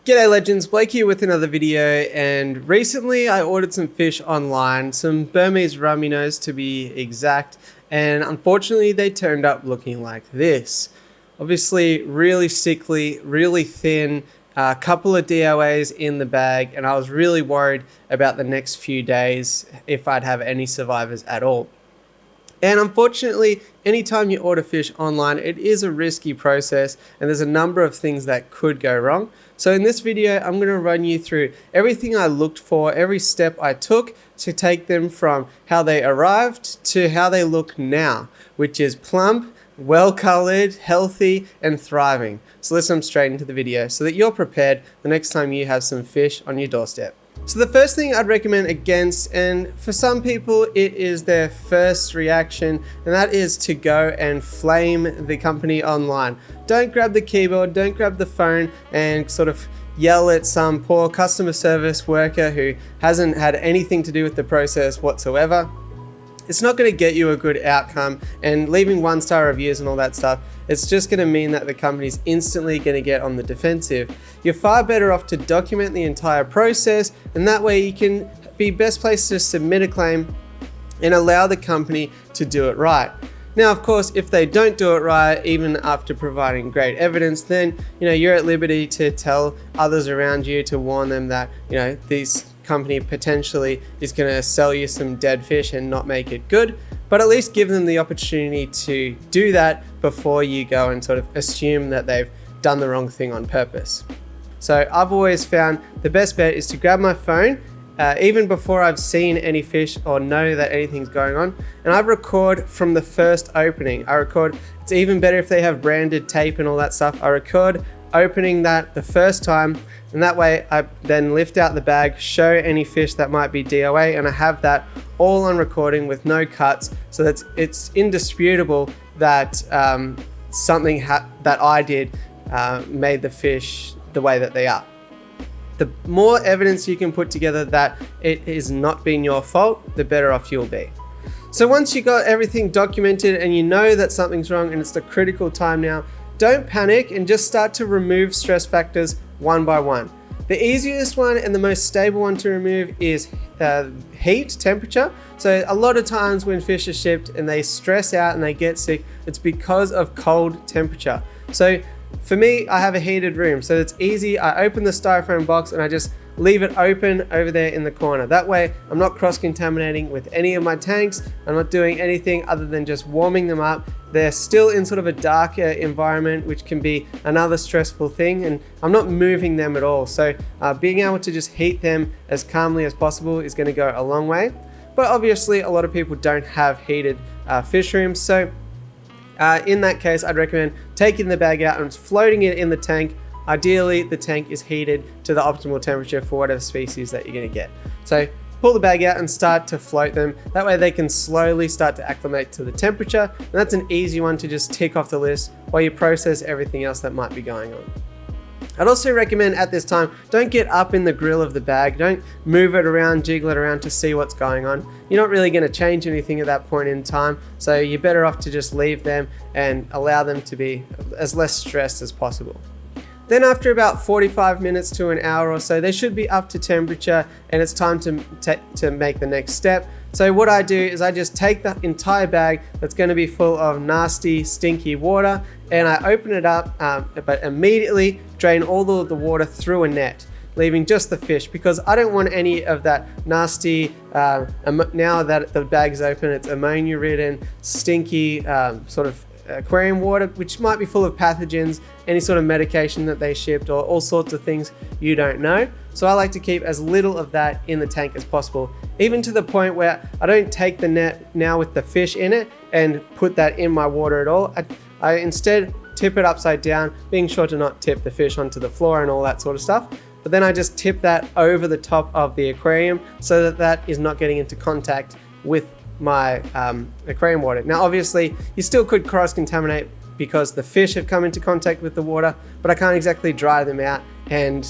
G'day legends, Blake here with another video, and recently I ordered some fish online, some Burmese rummy nose to be exact, and unfortunately they turned up looking like this. Obviously really sickly, really thin, a couple of DOAs in the bag, and I was really worried about the next few days if I'd have any survivors at all. And unfortunately, anytime you order fish online, it is a risky process and there's a number of things that could go wrong. So in this video, I'm going to run you through everything I looked for, every step I took to take them from how they arrived to how they look now, which is plump, well-colored, healthy, and thriving. So let's jump straight into the video so that you're prepared the next time you have some fish on your doorstep. So the first thing I'd recommend against, and for some people it is their first reaction, and that is to go and flame the company online. Don't grab the keyboard, don't grab the phone and sort of yell at some poor customer service worker who hasn't had anything to do with the process whatsoever. It's not going to get you a good outcome, and leaving 1-star reviews and all that stuff, it's just going to mean that the company's instantly going to get on the defensive. You're far better off to document the entire process, and that way you can be best placed to submit a claim and allow the company to do it right. Now, of course, if they don't do it right, even after providing great evidence, then you're at liberty to tell others around you, to warn them that these company potentially is going to sell you some dead fish and not make it good, but at least give them the opportunity to do that before you go and sort of assume that they've done the wrong thing on purpose. So I've always found the best bet is to grab my phone even before I've seen any fish or know that anything's going on, and I record from the first opening. It's even better if they have branded tape and all that stuff. I record opening that the first time, and that way I then lift out the bag, show any fish that might be DOA, and I have that all on recording with no cuts, so that it's indisputable that something that I did made the fish the way that they are. The more evidence you can put together that it has not been your fault, the better off you'll be. So once you got everything documented and you know that something's wrong and it's the critical time now, don't panic and just start to remove stress factors one by one. The easiest one and the most stable one to remove is heat, temperature. So a lot of times when fish are shipped and they stress out and they get sick, it's because of cold temperature. So for me, I have a heated room, so it's easy. I open the styrofoam box and I just leave it open over there in the corner. That way I'm not cross-contaminating with any of my tanks. I'm not doing anything other than just warming them up. They're still in sort of a darker environment, which can be another stressful thing, and I'm not moving them at all. So being able to just heat them as calmly as possible is going to go a long way. But obviously a lot of people don't have heated fish rooms, so in that case I'd recommend taking the bag out and floating it in the tank. Ideally, the tank is heated to the optimal temperature for whatever species that you're going to get. So pull the bag out and start to float them. That way they can slowly start to acclimate to the temperature. And that's an easy one to just tick off the list while you process everything else that might be going on. I'd also recommend at this time, don't get up in the grill of the bag. Don't move it around, jiggle it around to see what's going on. You're not really going to change anything at that point in time. So you're better off to just leave them and allow them to be as less stressed as possible. Then after about 45 minutes to an hour or so, they should be up to temperature and it's time to make the next step. So what I do is I just take the entire bag that's going to be full of nasty, stinky water, and I open it up, but immediately drain all of the water through a net, leaving just the fish, because I don't want any of that nasty, now that the bag's open, it's ammonia-ridden, stinky sort of aquarium water, which might be full of pathogens, any sort of medication that they shipped, or all sorts of things you don't know. So I like to keep as little of that in the tank as possible, even to the point where I don't take the net now with the fish in it and put that in my water at all. I instead tip it upside down, being sure to not tip the fish onto the floor and all that sort of stuff. But then I just tip that over the top of the aquarium so that that is not getting into contact with my aquarium water. Now obviously you still could cross-contaminate because the fish have come into contact with the water, but I can't exactly dry them out and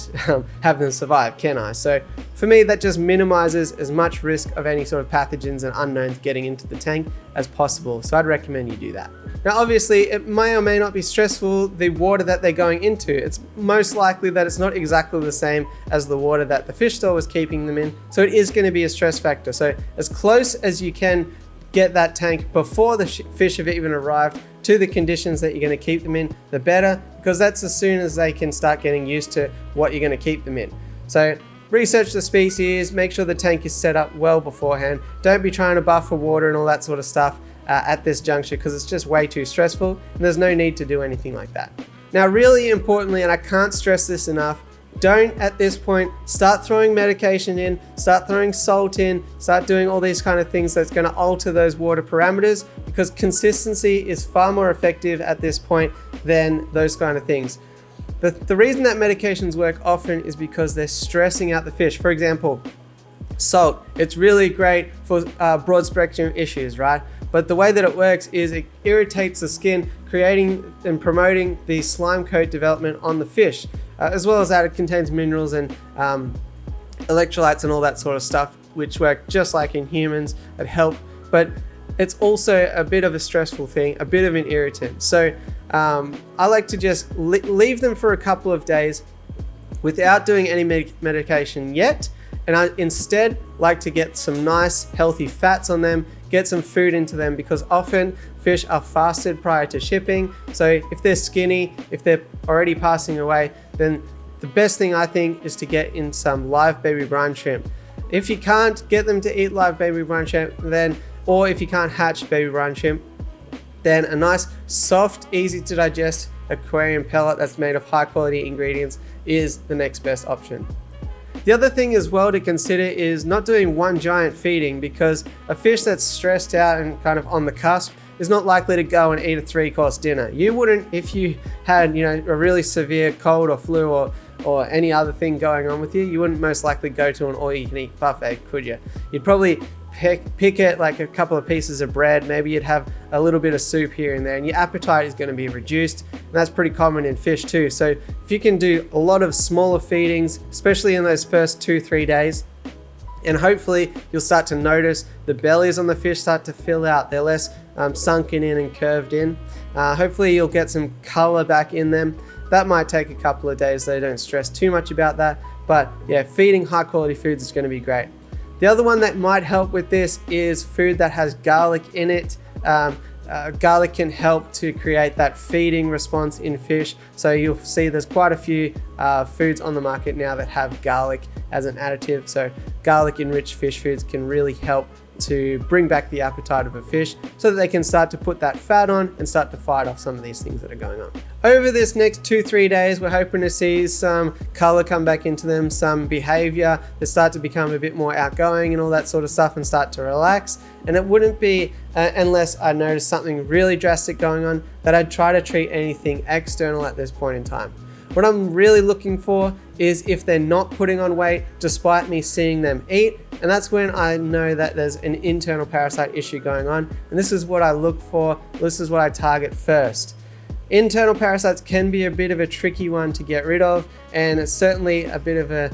have them survive, can I? So for me, that just minimizes as much risk of any sort of pathogens and unknowns getting into the tank as possible. So I'd recommend you do that. Now obviously it may or may not be stressful, the water that they're going into. It's most likely that it's not exactly the same as the water that the fish store was keeping them in, so it is going to be a stress factor. So as close as you can get that tank before the fish have even arrived to the conditions that you're going to keep them in, the better, because that's as soon as they can start getting used to what you're going to keep them in. So research the species, make sure the tank is set up well beforehand. Don't be trying to buffer water and all that sort of stuff at this juncture, because it's just way too stressful and there's no need to do anything like that. Now really importantly, and I can't stress this enough, don't at this point start throwing medication in, start throwing salt in, start doing all these kind of things that's going to alter those water parameters, because consistency is far more effective at this point than those kind of things. The reason that medications work often is because they're stressing out the fish. For example, salt, it's really great for broad spectrum issues, right? But the way that it works is it irritates the skin, creating and promoting the slime coat development on the fish. As well as that, it contains minerals and electrolytes and all that sort of stuff, which work just like in humans that help. But it's also a bit of a stressful thing, a bit of an irritant. So I like to just leave them for a couple of days without doing any medication yet. And I instead like to get some nice healthy fats on them, get some food into them, because often fish are fasted prior to shipping. So if they're skinny, if they're already passing away, then the best thing I think is to get in some live baby brine shrimp. If you can't get them to eat live baby brine shrimp, or if you can't hatch baby brine shrimp, then a nice, soft, easy to digest aquarium pellet that's made of high quality ingredients is the next best option. The other thing as well to consider is not doing one giant feeding, because a fish that's stressed out and kind of on the cusp is not likely to go and eat a 3-course dinner. You wouldn't if you had, a really severe cold or flu or any other thing going on with you. You wouldn't most likely go to an all-you-can-eat buffet, could you? You'd probably pick at like a couple of pieces of bread, maybe you'd have a little bit of soup here and there, and your appetite is going to be reduced, and that's pretty common in fish too. So if you can do a lot of smaller feedings, especially in those first 2-3 days, and hopefully you'll start to notice the bellies on the fish start to fill out, they're less sunken in and curved in. Hopefully you'll get some color back in them. That might take a couple of days, so don't stress too much about that, but yeah, feeding high quality foods is going to be great. The other one that might help with this is food that has garlic in it. Garlic can help to create that feeding response in fish. So you'll see there's quite a few foods on the market now that have garlic as an additive. So garlic enriched fish foods can really help to bring back the appetite of a fish so that they can start to put that fat on and start to fight off some of these things that are going on. Over this next 2-3 days, we're hoping to see some color come back into them, some behavior that start to become a bit more outgoing and all that sort of stuff, and start to relax. And it wouldn't be, unless I notice something really drastic going on, that I'd try to treat anything external at this point in time. What I'm really looking for is if they're not putting on weight despite me seeing them eat, and that's when I know that there's an internal parasite issue going on, and this is what I look for, this is what I target first. Internal parasites can be a bit of a tricky one to get rid of, and it's certainly a bit of a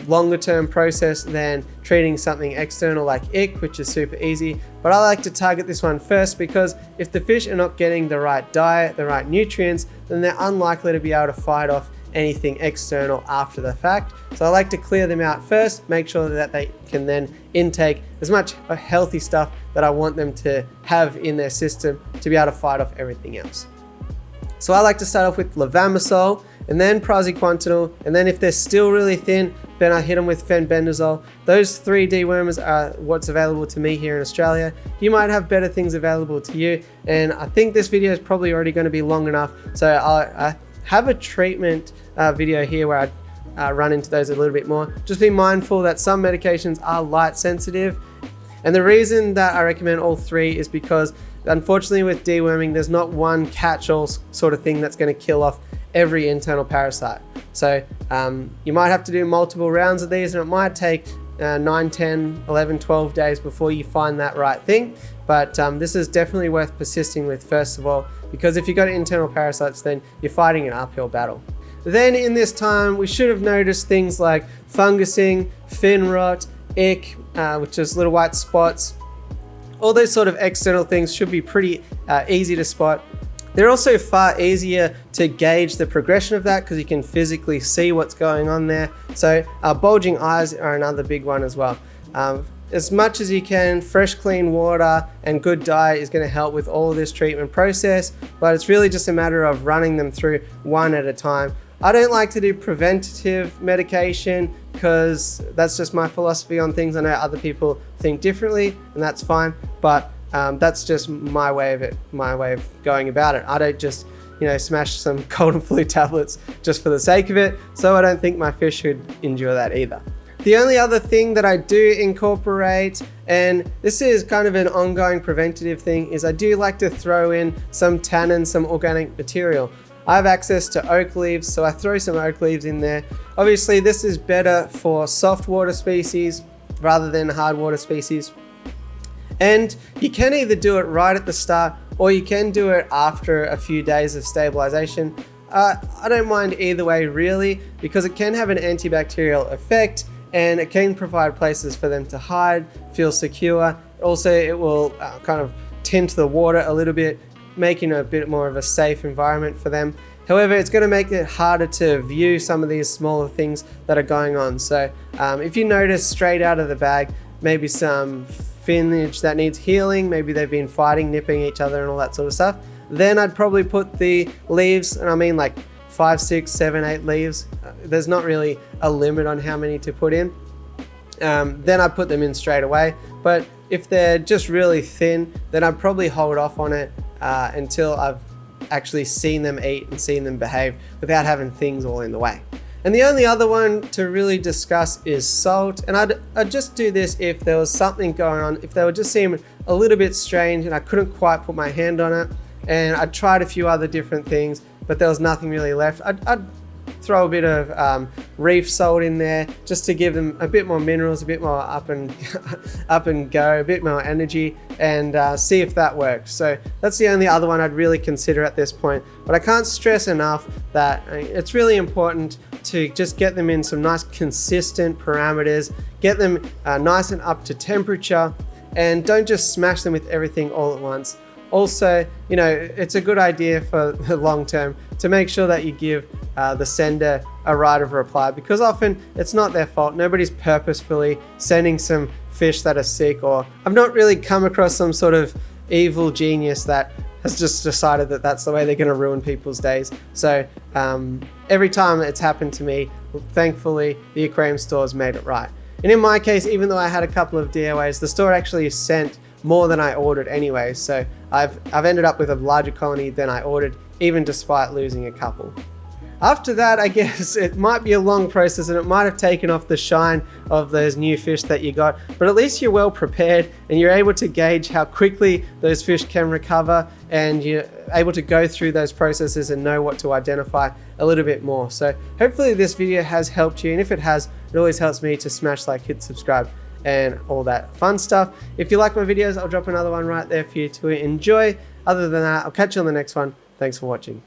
longer term process than treating something external like ick, which is super easy. But I like to target this one first, because if the fish are not getting the right diet, the right nutrients, then they're unlikely to be able to fight off anything external after the fact. So I like to clear them out first, make sure that they can then intake as much healthy stuff that I want them to have in their system to be able to fight off everything else. So I like to start off with levamisole, and then praziquantel, and then if they're still really thin, then I hit them with fenbendazole. Those 3 dewormers are what's available to me here in Australia. You might have better things available to you, and I think this video is probably already going to be long enough, so I have a treatment video here where I run into those a little bit more. Just be mindful that some medications are light sensitive, and the reason that I recommend all 3 is because unfortunately with deworming, there's not one catch-all sort of thing that's going to kill off every internal parasite. So you might have to do multiple rounds of these, and it might take 9, 10, 11, 12 days before you find that right thing. But this is definitely worth persisting with first of all, because if you've got internal parasites, then you're fighting an uphill battle. Then in this time, we should have noticed things like fungusing, fin rot, ick, which is little white spots, All those sort of external things should be pretty easy to spot. They're also far easier to gauge the progression of that because you can physically see what's going on there. So bulging eyes are another big one as well. As much as you can, fresh, clean water and good diet is going to help with all of this treatment process, but it's really just a matter of running them through one at a time. I don't like to do preventative medication because that's just my philosophy on things. I know other people think differently, and that's fine, but that's just my way of going about it. I don't just, smash some cold and flu tablets just for the sake of it, so I don't think my fish should endure that either. The only other thing that I do incorporate, and this is kind of an ongoing preventative thing, is I do like to throw in some tannin, some organic material. I have access to oak leaves, so I throw some oak leaves in there. Obviously, this is better for soft water species rather than hard water species. And you can either do it right at the start or you can do it after a few days of stabilization. I don't mind either way really, because it can have an antibacterial effect and it can provide places for them to hide, feel secure. Also, it will kind of tint the water a little bit, making a bit more of a safe environment for them. However, it's going to make it harder to view some of these smaller things that are going on. So if you notice straight out of the bag, maybe some finnage that needs healing, maybe they've been fighting, nipping each other and all that sort of stuff, then I'd probably put the leaves, and I mean like 5, 6, 7, 8 leaves. There's not really a limit on how many to put in. Then I put them in straight away. But if they're just really thin, then I'd probably hold off on it until I've actually seen them eat and seen them behave without having things all in the way. And the only other one to really discuss is salt. And I'd just do this if there was something going on, if they were just seeming a little bit strange and I couldn't quite put my hand on it. And I tried a few other different things, but there was nothing really left. I'd throw a bit of reef salt in there just to give them a bit more minerals, a bit more up and go, a bit more energy, and see if that works. So that's the only other one I'd really consider at this point. But I can't stress enough that it's really important to just get them in some nice consistent parameters, get them nice and up to temperature, and don't just smash them with everything all at once. Also, it's a good idea for the long term to make sure that you give the sender a right of reply, because often it's not their fault. Nobody's purposefully sending some fish that are sick, or I've not really come across some sort of evil genius that has just decided that that's the way they're going to ruin people's days. So every time it's happened to me, thankfully the aquarium stores made it right. And in my case, even though I had a couple of DOAs, the store actually sent more than I ordered anyway, so I've ended up with a larger colony than I ordered, even despite losing a couple. After that, I guess it might be a long process and it might have taken off the shine of those new fish that you got, but at least you're well prepared and you're able to gauge how quickly those fish can recover, and you're able to go through those processes and know what to identify a little bit more. So hopefully this video has helped you, and if it has, it always helps me to smash like, hit subscribe, and all that fun stuff. If you like my videos, I'll drop another one right there for you to enjoy. Other than that, I'll catch you on the next one. Thanks for watching.